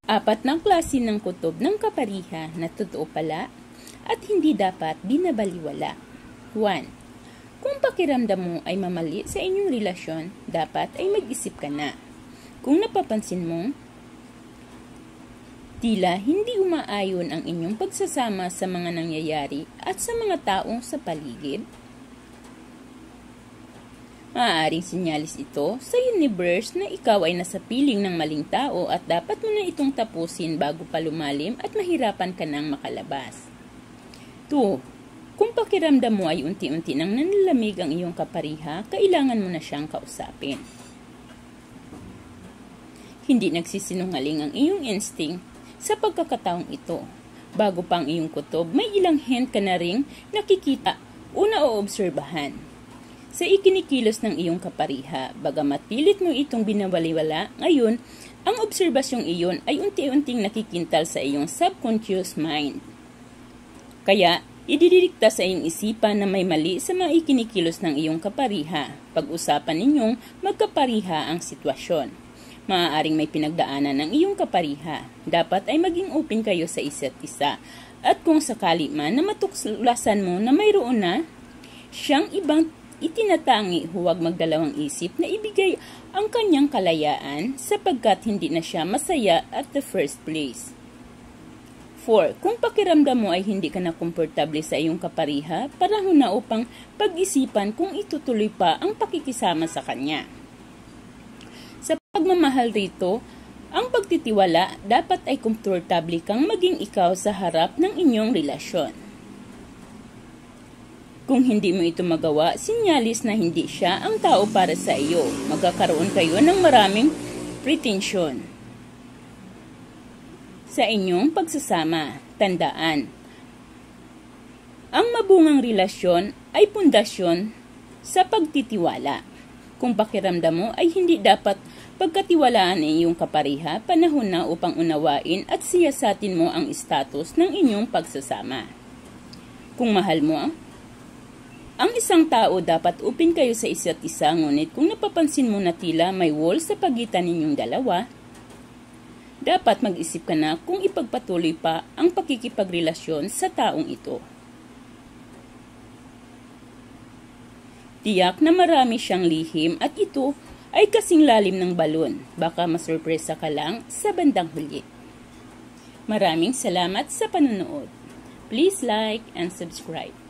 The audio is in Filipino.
Apat na klase ng kutob ng kapariha na totoo pala at hindi dapat binabaliwala. 1. Kung pakiramdam mo ay mamali sa inyong relasyon, dapat ay mag-isip ka na. Kung napapansin mong tila hindi umaayon ang inyong pagsasama sa mga nangyayari at sa mga taong sa paligid, maaaring sinyalis ito sa universe na ikaw ay nasa piling ng maling tao at dapat mo na itong tapusin bago pa lumalim at mahirapan ka nang makalabas. 2. Kung pakiramdam mo ay unti-unti nang nanlalamig ang iyong kapariha, kailangan mo na siyang kausapin. Hindi nagsisinungaling ang iyong instinct sa pagkakataong ito. Bago pa ang iyong kutob, may ilang hint ka na ring nakikita o naoobserbahan sa ikinikilos ng iyong kapariha. Bagamat pilit mo itong binawaliwala, ngayon, ang obserbasyong iyon ay unti-unting nakikintal sa iyong subconscious mind. Kaya, ididikta sa iyong isipan na may mali sa mga ikinikilos ng iyong kapariha. Pag-usapan ninyong magkapariha ang sitwasyon. Maaaring may pinagdaanan ng iyong kapariha. Dapat ay maging open kayo sa isa't isa. At kung sakali man na matuklasan mo na mayroon na siyang ibang itinatangi, huwag magdalawang isip na ibigay ang kanyang kalayaan sapagkat hindi na siya masaya at the first place. 4. Kung pakiramdam mo ay hindi ka na komportable sa iyong kapariha, panahon na upang pag-isipan kung itutuloy pa ang pakikisama sa kanya. Sa pagmamahal rito, ang pagtitiwala dapat ay komportable kang maging ikaw sa harap ng inyong relasyon. Kung hindi mo ito magawa, sinyalis na hindi siya ang tao para sa iyo. Magkakaroon kayo ng maraming pretensyon sa inyong pagsasama. Tandaan, ang mabungang relasyon ay pundasyon sa pagtitiwala. Kung pakiramdam mo ay hindi dapat pagkatiwalaan ang iyong kapariha, panahon na upang unawain at siyasatin mo ang status ng inyong pagsasama. Kung mahal mo ang isang tao, dapat open kayo sa isa't isa, ngunit kung napapansin mo na tila may wall sa pagitan ninyong dalawa, dapat mag-isip ka na kung ipagpatuloy pa ang pakikipagrelasyon sa taong ito. Tiyak na marami siyang lihim at ito ay kasing lalim ng balon. Baka masurpresa ka lang sa bandang huli. Maraming salamat sa panonood. Please like and subscribe.